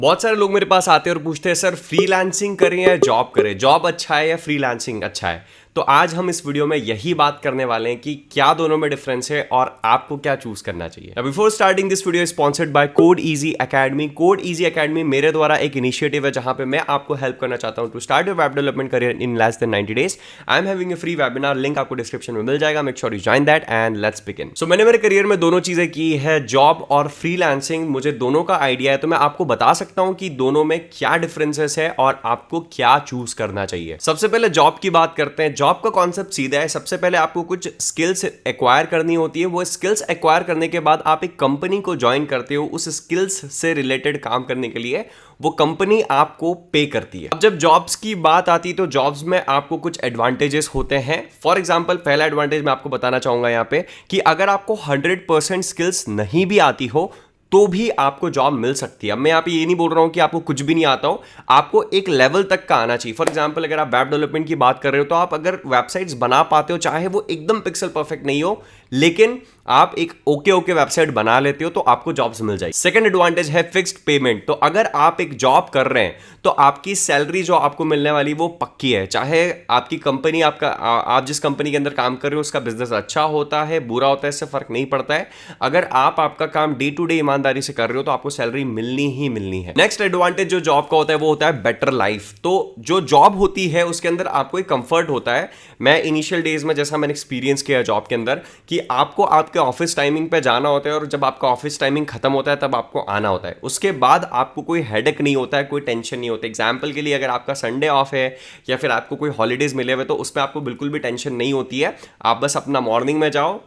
बहुत सारे लोग मेरे पास आते हैं और पूछते हैं सर फ्रीलांसिंग करें या जॉब करें, जॉब अच्छा है या फ्रीलांसिंग अच्छा है। तो आज हम इस वीडियो में यही बात करने वाले हैं कि क्या दोनों में डिफरेंस है और आपको क्या चूज करना चाहिए। Before starting this video sponsored by code easy academy. Code easy academy मेरे द्वारा एक इनिशिएटिव है जहां पे मैं आपको हेल्प करना चाहता हूं to start your web development career in less than 90 days. I am having a free webinar, link आपको डिस्क्रिप्शन में मिल जाएगा। Make sure you join that and let's begin. So मैंने मेरे करियर में दोनों चीजें की है, जॉब और फ्रीलांसिंग। मुझे दोनों का आइडिया है, तो मैं आपको बता सकता हूं कि दोनों में क्या डिफरेंसेस है और आपको क्या चूज करना चाहिए। सबसे पहले जॉब की बात करते हैं। जॉब का कॉन्सेप्ट सीधा है। सबसे पहले आपको कुछ स्किल्स एक्वायर करनी होती है। वो स्किल्स एक्वायर करने के बाद आप एक कंपनी को ज्वाइन करते हो। उस स्किल्स से रिलेटेड काम करने के लिए वो कंपनी आपको पे करती है। अब जब जॉब्स की बात आती है तो जॉब्स में आपको कुछ एडवांटेजेस होते हैं। फॉर एग्जांपल, पहला एडवांटेज मैं आपको बताना चाहूंगा यहाँ पे कि अगर आपको 100% स्किल्स नहीं भी आती हो तो भी आपको जॉब मिल सकती है। अब मैं यहाँ पे ये नहीं बोल रहा हूं कि आपको कुछ भी नहीं आता हो, आपको एक लेवल तक का आना चाहिए। फॉर एग्जांपल, अगर आप वेब डेवलपमेंट की बात कर रहे हो तो आप अगर वेबसाइट्स बना पाते हो, चाहे वो एकदम पिक्सल परफेक्ट नहीं हो, लेकिन आप एक ओके वेबसाइट बना लेते हो, तो आपको जॉब्स मिल जाएगी। सेकंड एडवांटेज है फिक्स्ड पेमेंट। तो अगर आप एक जॉब कर रहे हैं तो आपकी सैलरी जो आपको मिलने वाली वो पक्की है। चाहे आपकी कंपनी आप जिस कंपनी के अंदर काम कर रहे हो उसका बिजनेस अच्छा होता है, बुरा होता है, इससे फर्क नहीं पड़ता है। अगर आप आपका काम डे टू डे ईमानदारी से कर रहे हो तो आपको सैलरी मिलनी ही मिलनी है। नेक्स्ट एडवांटेज जो जॉब का होता है वो होता है बेटर लाइफ। तो जो जॉब होती है उसके अंदर आपको एक कंफर्ट होता है। मैं इनिशियल डेज में जैसा मैंने एक्सपीरियंस किया जॉब के अंदर कि आपको आपके ऑफिस टाइमिंग पे जाना होता है और जब आपका ऑफिस टाइमिंग खत्म होता है तब आपको आना होता है। उसके बाद आपको कोई हेडेक नहीं होता है, कोई टेंशन नहीं होता। एग्जाम्पल के लिए, अगर आपका संडे ऑफ है या फिर आपको कोई हॉलीडेज मिले हुए तो उसमें आपको बिल्कुल भी टेंशन नहीं होती है। आप बस अपना मॉर्निंग में जाओ,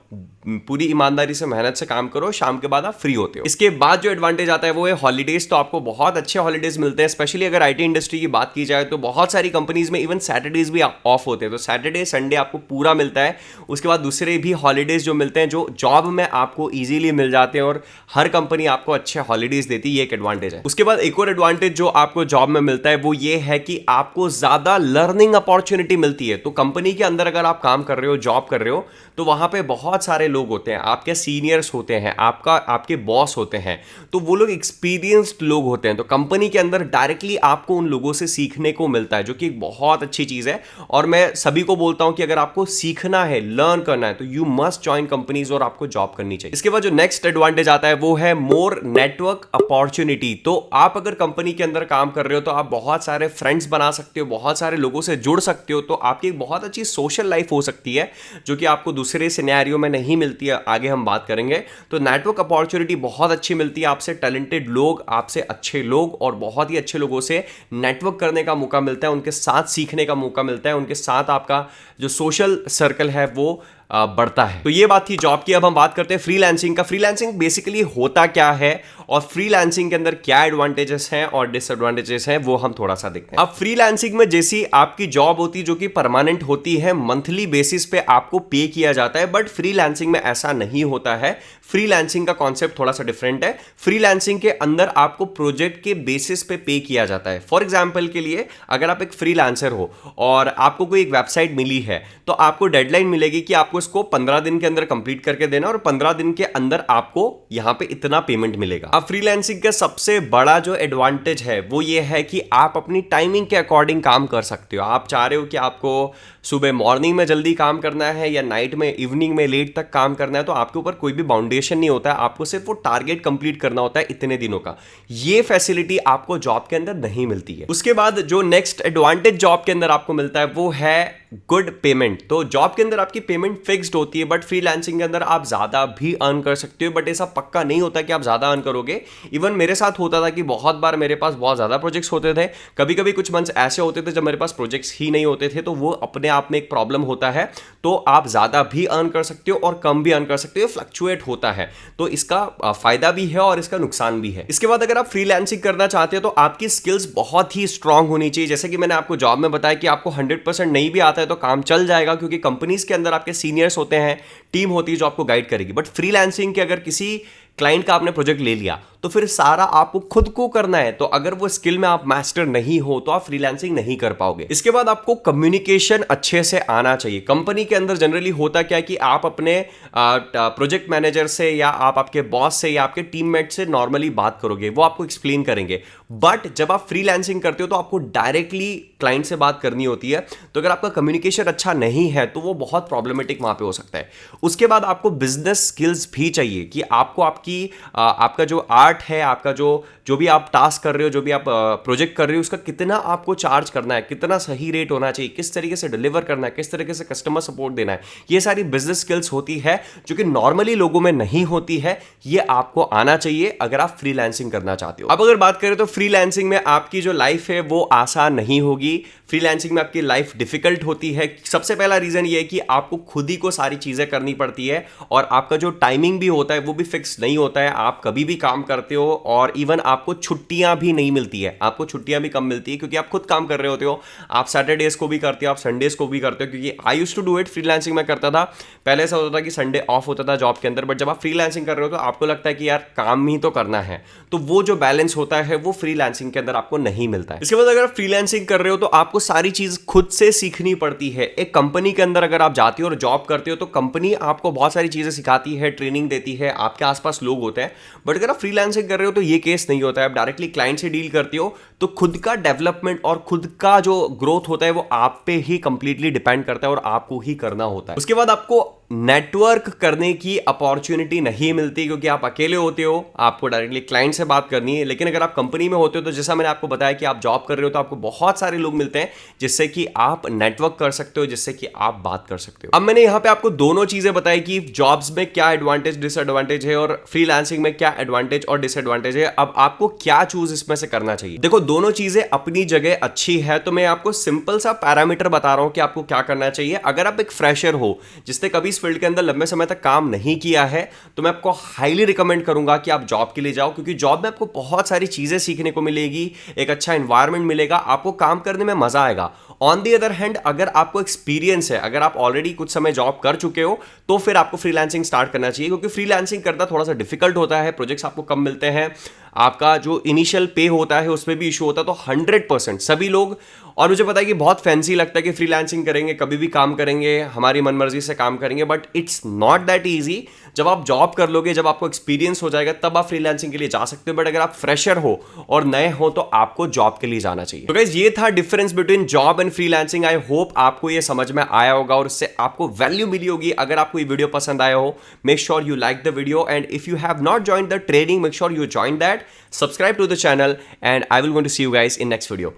पूरी ईमानदारी से मेहनत से काम करो, शाम के बाद आप फ्री होते हो। इसके बाद जो एडवांटेज आता है वो है हॉलीडेज। तो आपको बहुत अच्छे हॉलीडेज मिलते हैं। स्पेशली अगर आईटी इंडस्ट्री की बात की जाए तो बहुत सारी कंपनीज में इवन सैटरडेज भी ऑफ होते हैं। तो सैटरडे संडे आपको पूरा मिलता है। उसके बाद दूसरे भी हॉलीडेज जो मिलते हैं जो जॉब में आपको इजीली मिल जाते हैं और हर कंपनी आपको अच्छे हॉलीडेज देती है। ये एक एडवांटेज है। उसके बाद एक और एडवांटेज जो आपको जॉब में मिलता है वो ये है कि आपको ज्यादा लर्निंग अपॉर्चुनिटी मिलती है। तो कंपनी के अंदर अगर आप काम कर रहे हो, जॉब कर रहे हो, तो वहां पे बहुत सारे लोग होते हैं, आपके सीनियर्स होते हैं, आपके बॉस होते हैं, तो वो लोग एक्सपीरियंस्ड लोग होते हैं। तो कंपनी के अंदर डायरेक्टली आपको उन लोगों से सीखने को मिलता है, जो कि एक बहुत अच्छी चीज है। और मैं सभी को बोलता हूं कि अगर आपको सीखना है, लर्न करना है, तो यू मस्ट ज्वाइन कंपनीज और आपको जॉब करनी चाहिए। इसके बाद जो नेक्स्ट एडवांटेज आता है वो है मोर नेटवर्क अपॉर्चुनिटी। तो आप अगर कंपनी के अंदर काम कर रहे हो तो आप बहुत सारे फ्रेंड्स बना सकते हो, बहुत सारे लोगों से जुड़ सकते हो। तो आपकी एक बहुत अच्छी सोशल लाइफ हो सकती है जो कि आपको दूसरे सिनेरियो में नहीं मिलती है। आगे हम बात करेंगे। तो नेटवर्क अपॉर्चुनिटी बहुत अच्छी मिलती है। आपसे टैलेंटेड लोग, आपसे अच्छे लोग और बहुत ही अच्छे लोगों से नेटवर्क करने का मौका मिलता है, उनके साथ सीखने का मौका मिलता है, उनके साथ आपका जो सोशल सर्कल है वो बढ़ता है। तो ये बात थी जॉब की। अब हम बात करते हैं फ्रीलांसिंग का। फ्रीलांसिंग बेसिकली होता क्या है और फ्रीलांसिंग के अंदर क्या एडवांटेजेस हैं और डिसएडवांटेजेस हैं वो हम थोड़ा सा देखते हैं। अब फ्रीलांसिंग में जैसी आपकी जॉब होती है जो कि परमानेंट होती है, मंथली बेसिस पे आपको पे किया जाता है, बट फ्रीलांसिंग में ऐसा नहीं होता है। फ्रीलांसिंग का कॉन्सेप्ट थोड़ा सा डिफरेंट है। फ्रीलांसिंग के अंदर आपको प्रोजेक्ट के बेसिस पे किया जाता है। फॉर एग्जाम्पल के लिए, अगर आप एक फ्रीलांसर हो और आपको कोई एक वेबसाइट मिली है तो आपको डेडलाइन मिलेगी कि आपको इसको 15 दिन के अंदर कंप्लीट करके देना और 15 दिन के अंदर आपको यहां पे इतना पेमेंट मिलेगा। अब फ्रीलांसिंग का सबसे बड़ा जो एडवांटेज है वो ये है कि आप अपनी टाइमिंग के अकॉर्डिंग काम कर सकते हो। आप चाह रहे हो कि आपको सुबह मॉर्निंग में जल्दी काम करना है या नाइट में, इवनिंग में लेट तक काम करना है, तो आपके ऊपर कोई भी बाउंडेशन नहीं होता है। आपको सिर्फ वो टारगेट कंप्लीट करना होता है इतने दिनों का। ये फैसिलिटी आपको जॉब के अंदर नहीं मिलती है। उसके बाद जो नेक्स्ट एडवांटेज जॉब के अंदर आपको मिलता है वो है गुड पेमेंट। तो जॉब के अंदर आपकी पेमेंट फिक्स्ड होती है, बट फ्रीलांसिंग के अंदर आप ज्यादा भी अर्न कर सकते हो, बट ऐसा पक्का नहीं होता कि आप ज्यादा अर्न करोगे। इवन मेरे साथ होता था कि बहुत बार मेरे पास बहुत ज्यादा प्रोजेक्ट्स होते थे। कभी कभी कुछ मंथ्स ऐसे होते थे जब मेरे पास प्रोजेक्ट्स ही नहीं होते थे, तो वो अपने आप में एक प्रॉब्लम होता है। तो आप ज्यादा भी अर्न कर सकते हो और कम भी अर्न कर सकते हो, फ्लक्चुएट होता है। तो इसका फायदा भी है और इसका नुकसान भी है। इसके बाद अगर आप फ्रीलांसिंग करना चाहते हो तो आपकी स्किल्स बहुत ही स्ट्रांग होनी चाहिए। जैसे कि मैंने आपको जॉब में बताया कि आपको 100% नहीं भी आता है तो काम चल जाएगा, क्योंकि कंपनीज के अंदर आपके सीनियर्स होते हैं, टीम होती है जो आपको गाइड करेगी। बट फ्रीलांसिंग के अगर किसी क्लाइंट का आपने प्रोजेक्ट ले लिया तो फिर सारा आपको खुद को करना है। तो अगर वो स्किल में आप मास्टर नहीं हो तो आप फ्रीलांसिंग नहीं कर पाओगे। इसके बाद आपको कम्युनिकेशन अच्छे से आना चाहिए। कंपनी के अंदर जनरली होता क्या है कि आप अपने प्रोजेक्ट मैनेजर से या आप आपके बॉस से या आपके टीममेट से नॉर्मली बात करोगे, वो आपको एक्सप्लेन करेंगे। बट जब आप फ्रीलांसिंग करते हो तो आपको डायरेक्टली क्लाइंट से बात करनी होती है। तो अगर आपका कम्युनिकेशन अच्छा नहीं है तो वो बहुत प्रॉब्लमेटिक वहां पे हो सकता है। उसके बाद आपको बिजनेस स्किल्स भी चाहिए कि आपको आपका जो आर्ट है, आपका जो भी आप टास्क कर रहे हो, जो भी आप प्रोजेक्ट कर रहे हो, उसका कितना आपको चार्ज करना है, कितना सही रेट होना चाहिए, किस तरीके से डिलीवर करना है, किस तरीके से कस्टमर सपोर्ट देना है। ये सारी बिजनेस स्किल्स होती है जो कि नॉर्मली लोगों में नहीं होती है। ये आपको आना चाहिए अगर आप फ्रीलांसिंग करना चाहते हो। अब अगर बात करें तो फ्रीलांसिंग में आपकी जो लाइफ है वो आसान नहीं होगी। फ्रीलांसिंग में आपकी लाइफ डिफिकल्ट होती है। सबसे पहला रीजन ये है कि आपको खुद ही को सारी चीजें करनी पड़ती है और आपका जो टाइमिंग भी होता है वो भी फिक्स नहीं होता है। आप कभी भी काम करते हो और इवन आपको छुट्टियां भी नहीं मिलती है। आपको छुट्टियां भी कम मिलती है क्योंकि आप खुद काम कर रहे होते हो। आप सैटरडेज को भी करते हो, आप संडेज को भी करते हो। क्योंकि I used to do it, freelancing में करता था। पहले ऐसा होता था कि संडे ऑफ होता था जॉब के अंदर, बट जब आप फ्रीलांसिंग कर रहे हो तो आपको लगता है कि यार काम ही तो करना है। तो वो जो बैलेंस होता है वो फ्रीलांसिंग के अंदर आपको नहीं मिलता है। इसके बाद अगर आप फ्रीलांसिंग कर रहे हो तो आपको सारी चीज खुद से सीखनी पड़ती है। एक कंपनी के अंदर अगर आप जाते हो और जॉब करते हो तो कंपनी आपको बहुत सारी चीजें सिखाती है, ट्रेनिंग देती है, आपके आसपास लोग होते हैं। बट अगर आप फ्रीलांसिंग कर रहे हो तो ये केस नहीं होता है। आप डायरेक्टली क्लाइंट से डील करते हो तो खुद का डेवलपमेंट और खुद का जो ग्रोथ होता है वो आप पे ही कंप्लीटली डिपेंड करता है और आपको ही करना होता है। उसके बाद आपको नेटवर्क करने की अपॉर्चुनिटी नहीं मिलती क्योंकि आप अकेले होते हो, आपको डायरेक्टली क्लाइंट से बात करनी है। लेकिन अगर आप कंपनी में होते हो तो जैसा मैंने आपको बताया कि आप जॉब कर रहे हो तो आपको बहुत सारे लोग मिलते हैं जिससे कि आप नेटवर्क कर सकते हो, जिससे कि आप बात कर सकते हो। अब मैंने यहां पे आपको दोनों चीजें बताई कि जॉब्स में क्या एडवांटेज डिसएडवांटेज है और फ्रीलांसिंग में क्या एडवांटेज और डिसएडवांटेज है। अब आपको क्या चूज इसमें से करना चाहिए। देखो, दोनों चीजें अपनी जगह अच्छी है। तो मैं आपको सिंपल सा पैरामीटर बता रहा हूं कि आपको क्या करना चाहिए। अगर आप एक फ्रेशर हो जिसने कभी इस फील्ड के अंदर लंबे समय तक काम नहीं किया है तो मैं आपको हाईली रिकमेंड करूंगा कि आप जॉब के लिए जाओ, क्योंकि जॉब में आपको बहुत सारी चीजें सीखने को मिलेगी, एक अच्छा एनवायरनमेंट मिलेगा, आपको काम करने में मजा आएगा। ऑन दी अदर हैंड, अगर आपको एक्सपीरियंस है, अगर आप ऑलरेडी कुछ समय जॉब कर चुके हो तो फिर आपको फ्रीलांसिंग स्टार्ट करना चाहिए, क्योंकि फ्रीलांसिंग करना थोड़ा सा डिफिकल्ट होता है। प्रोजेक्ट्स आपको कम मिलते हैं, आपका जो इनिशियल पे होता है उसमें भी इशू होता है। तो 100% सभी लोग, और मुझे पता है कि बहुत फैंसी लगता है कि फ्रीलांसिंग करेंगे, कभी भी काम करेंगे, हमारी मनमर्जी से काम करेंगे, but it's not that easy. जब आप जॉब कर लोगे, जब आपको एक्सपीरियंस हो जाएगा, तब आप फ्रीलांसिंग के लिए जा सकते हो। बट अगर आप फ्रेशर हो और नए हो तो आपको जॉब के लिए जाना चाहिए। तो गाइस, ये था difference between job and freelancing. I hope आपको ये समझ में आया होगा और इससे आपको वैल्यू मिली होगी। अगर आपको ये वीडियो पसंद आया हो, make sure you like the video, and if you have not joined the training, make sure you join that, subscribe to the channel, and I will going to see you guys in next video.